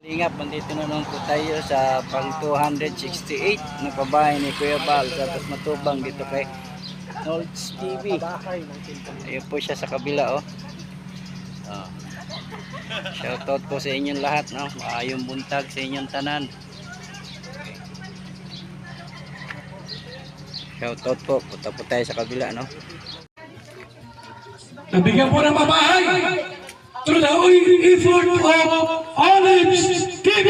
Ingap, nandito na naman po tayo sa pang 268 na pabahay ni Kuya Bal sa atas matubang dito kay Nolds TV. Ayun po siya sa kabila, oh. Shoutout po sa inyong lahat, no? Maayong buntag sa inyong tanan. Shoutout po, punta po tayo sa kabila, no? Nabigyan po ng babahay through the effort of Olives TV.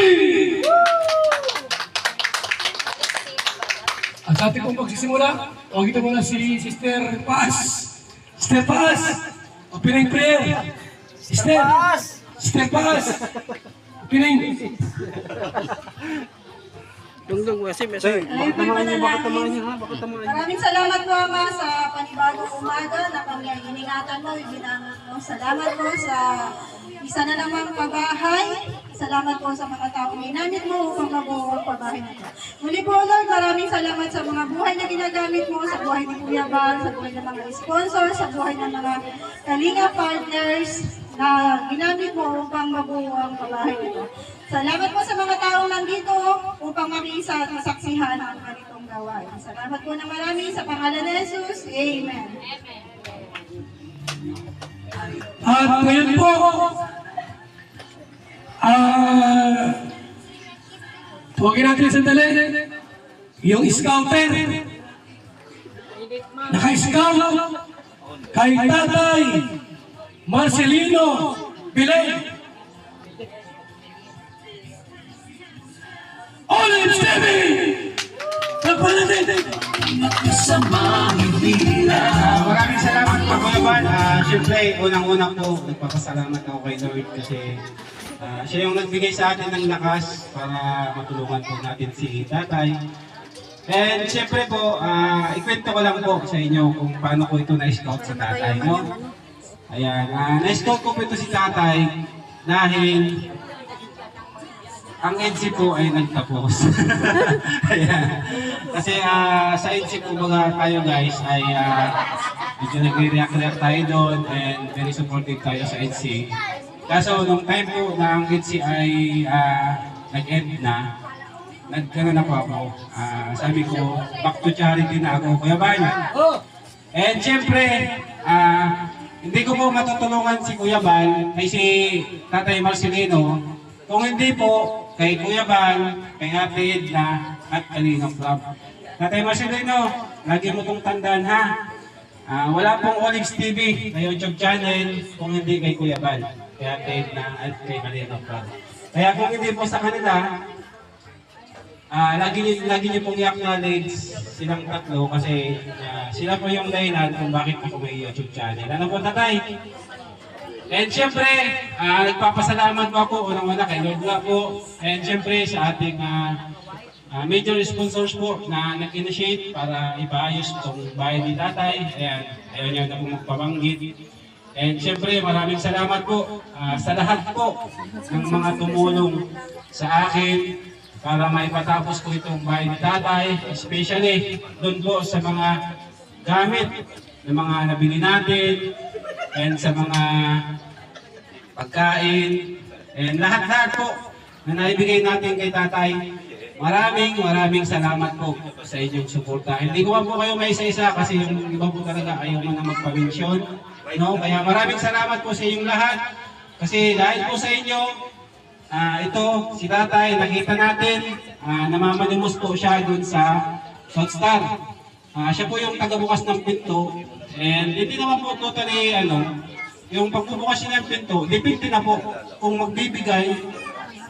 At sa ating pong pagsisimula, tawagin ito muna si Sister Paz. Sister Paz, opening prayer. Sister Paz, opening. Dungdung kasi mesay. Maraming salamat po, Ama, sa panibagong umaga na kami ay iningatan mo, ibinangon mo. Salamat po sa isa na namang pabahay. Salamat po sa mga taong ginamit mo upang mabuo ang pabahay na ito. Muli po, Lord, maraming salamat sa mga buhay na ginagamit mo, sa buhay ni Kuya Bal, sa buhay ng mga sponsors, sa buhay ng mga kalinga partners na ginamit mo upang mabuo ang pabahay na ito. Salamat po sa mga taong nandito upang makiisa at masaksihan ang ganitong gawain. Salamat po na marami sa pangalan ni Jesus. Amen. At ngayon po, tawagin natin sandali, yung scouter, naka-scout kay Tatay Marcelino Bilay. Olives TV! Maraming salamat po, Kuya Bal. Siyempre, unang-unang po, nagpapasalamat ako kay Lord kasi siya yung nagbigay sa atin ng lakas para matulungan po natin si Tatay. And siyempre po, ikwento ko lang po sa inyo kung paano ko ito na-scout sa Tatay, no? Ayan, na-scout ko po ito si Tatay dahil ang NC po ay nagtapos. Ayan. Kasi sa NC po mga tayo guys ay medyo nagre-react tayo doon and very supportive tayo sa NC. Kaso nung time po na ang NC ay nag-end na, nagkaroon na po ako. Sabi ko, back to charity na ako, Kuya Bal. And syempre, hindi ko po matutulungan si Kuya Bal, ay si Tatay Marcelino, kung hindi po kay Kuya Bal, kay Ate Edna, at Kalingap Club. Tatay Marcelino, lagi mo itong tandaan ha. Wala pong Olives TV na YouTube channel kung hindi kay Kuya Bal, kay Ate Edna, at kay Kalingap Club. Kaya kung hindi po sa kanila, lagi niyo pong i-acknowledge silang tatlo kasi sila po yung dahilan kung bakit ako may YouTube channel. Ano po, Tatay? And syempre, nagpapasalamat po ako unang-una kay Lord nga po. And syempre sa ating major sponsors po na nag-initiate para ipaayos itong bahay ni Tatay. Ayan, ayaw niya na po magpabanggit. And syempre maraming salamat po sa lahat po ng mga tumulong sa akin para maipatapos ko itong bahay ni Tatay. Especially doon po sa mga gamit na mga nabili natin. And sa mga pagkain, and lahat-lahat po na naibigay natin kay Tatay, maraming salamat po sa inyong suporta. Hindi ko po kayo may isa-isa kasi yung iba po talaga ayaw mo na magpa-mention. No? Kaya maraming salamat po sa inyong lahat kasi dahil po sa inyo, ito si Tatay, nakita natin, namamanimos po siya dun sa Southstar. Siya po yung tagabukas ng pinto. And hindi naman po totally yung pagbubukas niya ng pinto, depende na po kung magbibigay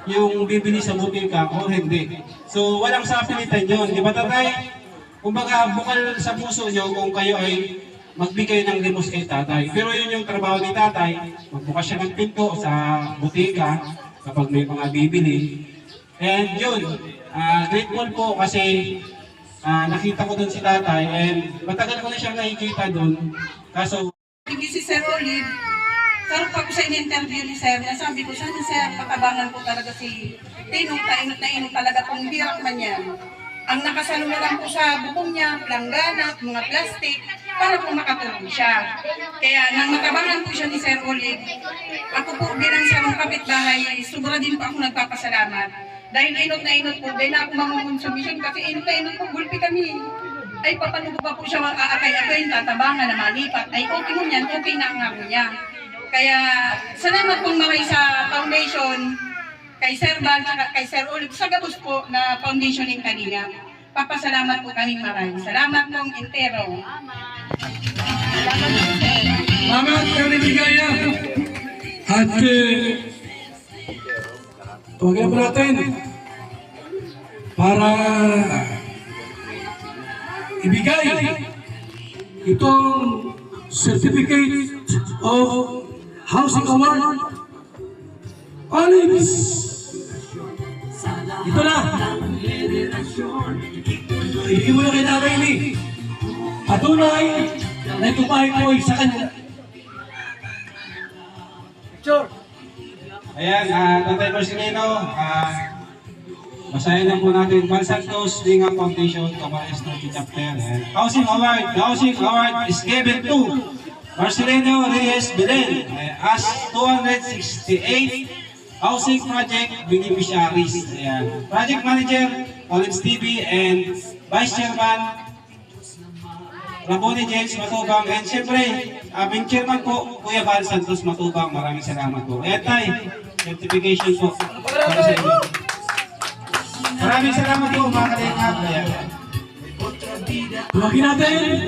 yung bibili sa butika o hindi. So walang sapilitan yun, di ba Tatay? Kumbaga bukal sa puso nyo kung kayo ay magbigay ng limos kay Tatay. Pero yun yung trabaho ni Tatay, magbukas siya ng pinto sa butika kapag may mga bibili. And yun, grateful po kasi nakita ko dun si Tatay and matagal ko na siyang nakikita dun. Kaso, hindi si Sir Olive, karoon pa ko sa in-interview ni Sir, sabi ko siya, Sir, patabangan ko talaga si Tinong, tainot na inong talaga kung hirap man yan. Ang nakasalo na lang po sa bubong niya, planggana, mga plastic, para po makatulong siya. Kaya nang natabangan po siya ni Sir Olive, ako po bilang sa mga kapitbahay, sobra din po ako nagpapasalamat. Dahil inot na inot po, dahil na ako mangungonsumisyon kasi inot na inot po, gulpi kami. Ay, paano ko pa po siya aakay-akay, tatabangan na malipat. Ay, okay mo yan, okay na ang ako niya. Kaya, salamat pong maray sa foundation, kay Sir Val, kay Sir Olive, sa gabos po na foundation ng kanina. Papasalamat po kaming maray. Salamat pong entero. Salamat kami bigaya. At tawagin po natin para ibigay itong Certificate of Housing Award. Olives! Ito na! Ibigay mo na kay Tatay ni. Patunay na itupahin ko sa kanya. Ayan, Tatay Marcelino, basahin lang po natin. Juan Santos, Linga Foundation, Camarines Norte Chapter. And Housing Award is given to Marcelino Reyes Belen as 268 housing project beneficiaries. Ayan. Project Manager, Olives TV, and Vice Chairman, Raboni James Matubang, and siyempre, aming chairman po, Kuya Val Santos Matubang. Maraming salamat po. Ayan tayo, certification po para sa inyo. Maraming salamat po mga kalingap. Tuwagin natin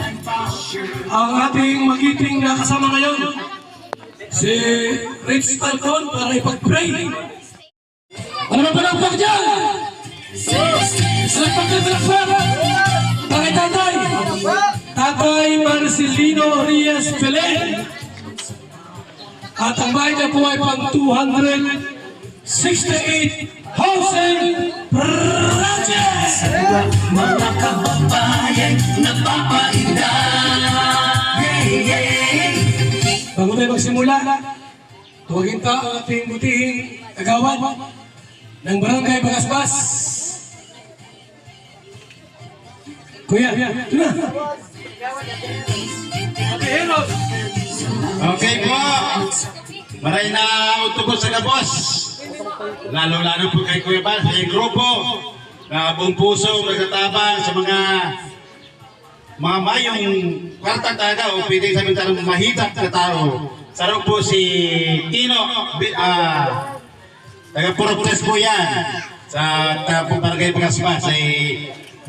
ang ating magiting na kasama ngayon, si Rich Falcon, para ipag-pray. Ano ba palakpak dyan? Palakpak na palakpak! Bakit tatay? Tatay Marcelino Reyes Belen. At ang bahay niya po ay pang 268 housing project! Mga kababayan, napapainda. Bago tayo magsimula, tuwagin ka ang ating butihing kagawad ng Barangay Bagasbas. Kuya, ito na. Okay po. Maray na utubos sa gabos. Lalo-lalo po kay Kuya Val, kay grupo na buong puso nagtatabang sa mga mayong kwarta talaga o pwede sabihin tayo mahitap na tao. Sarong po si Tino, taga-Puroktes po yan sa tapong Barangay Bagasbas ay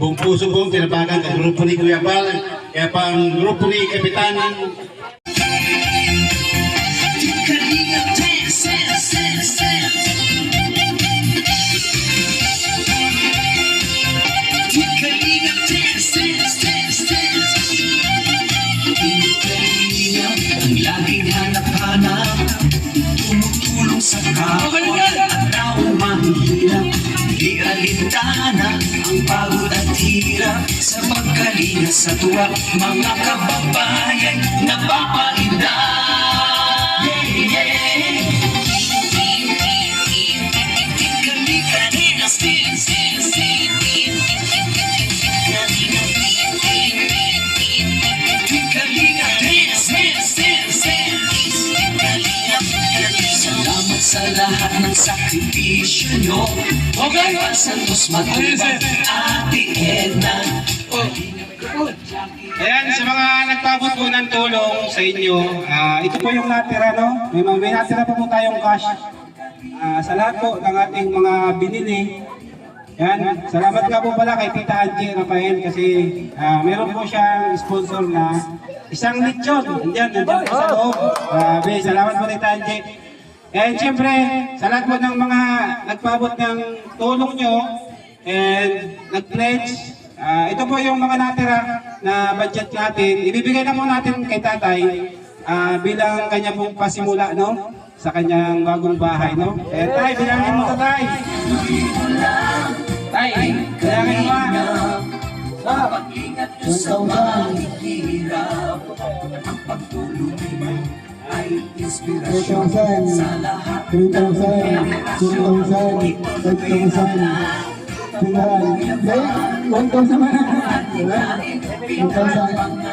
buong puso pong tinabagan ang grupo ni Kuya Val, kaya pang grupo ni Kapitan Laging hanap-hanap, tumutulong sa kapwa at tao mahihirap. Di alintana ang pagod at hirap sa pagkalinga sa tuwa. Mga kababayan, napapainda. Salamat sa lahat ng sakripisyo nyo. Okay, Santos Matubang, Ate Edna. Ayan, sa mga nagpabot po ng tulong sa inyo, ito po yung natira, no? May natira po tayong cash sa lahat po ng ating mga binili. Yan, salamat nga po pala kay Tita Angie Rafael kasi meron po siyang sponsor na isang lechon. Nandiyan po sa loob. Grabe, salamat po Tita Angie. And siyempre, sa lahat po ng mga nagpabot ng tulong nyo and nag-pledge, ito po yung mga natira na budget natin. Ibibigay na po natin kay Tatay bilang kanya pong pasimula, no? Sa kanyang bagong bahay, no? Eh, Tay, bilangin mo to, Tay. Tay, bilangin mo. Pag-ingat nyo sa mahihirap, ang pagtulong mo ay inspirasyon sa lahat ng mga 2,000, 5,000, 10,000, 10,000, 1,000 man. 1,000.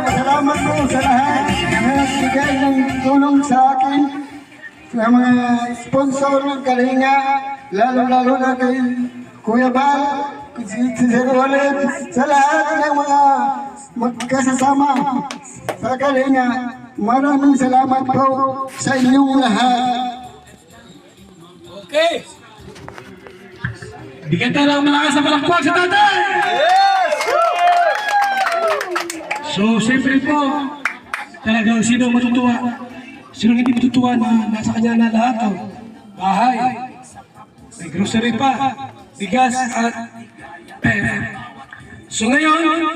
Salamat po sa lahat na nagbigay ng tulong sa akin, sa mga sponsor ng Kalinga, lalo-lalo na kay Kuya Bal, si Sir Walid, sa lahat ng mga magkasasama sa Kalinga. Maraming salamat po sa inyong lahat. Okay. Bigyan tayo ng malakas na palakpak sa tatay! So, siyempre po, talagang sino matutuwa? Sino hindi matutuwa na nasa kanya na lahat o bahay, may grocery pa, bigas at pera. So ngayon,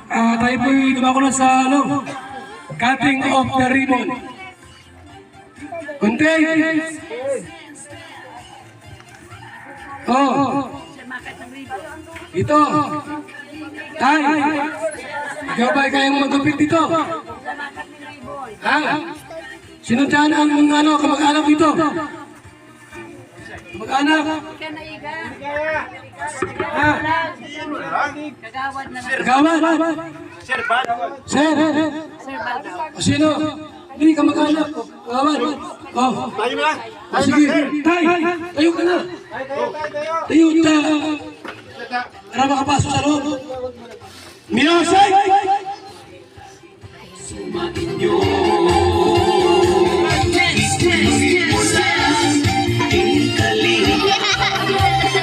tayo po'y dumako na sa cutting of the ribbon. Kunti! Oh! Ito! Tay! Ikaw ba kaya mo magupit dito? Ha? Sino dyan ang mga kamag-anak dito? Kamag-anak? Ha? Kagawad? Sir? O sino? Hindi kamag-anak. Kagawad? Oh. O sige. Tay! Tayo ka na! Tayo! Para makapasok sa loob. Minasay!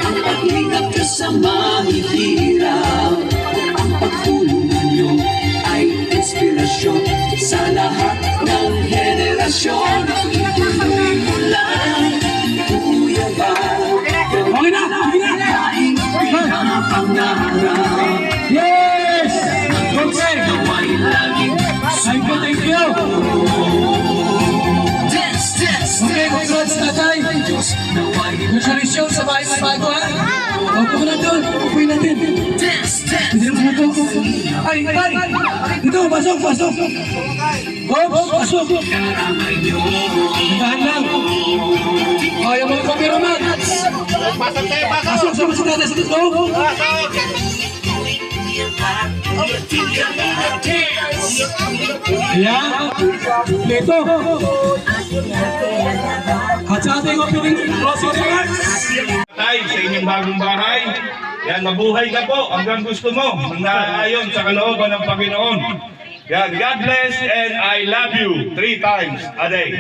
Ang paglingap ka sa mahihirap, ang pagtulong ninyo ay inspirasyon sa lahat ng henerasyon. Ituloy mo lang, Kuya Bal, Okay na! Sige na! daing pinapangarap. Yes! Okay! Nawa'y laging Thank you! Okay, congrats tatay! Congratulations sa bahay ng bago ha! Opo na doon! Upuin natin! Hindi naman na ito! Ay! Tay! Dito! Pasok! Pasok! Oops! Pasok! Tandahan lang! O, yung mga cameraman! Pasok! Sama si tatay sa dito! Ayan! Dito! At sa ating opening closing remarks! Tay, sa inyong bagong bahay. Yan, mabuhay ka po hanggang gusto mo. Nang naaayon sa kalooban ng Panginoon. Yan, God bless and I love you 3 times a day.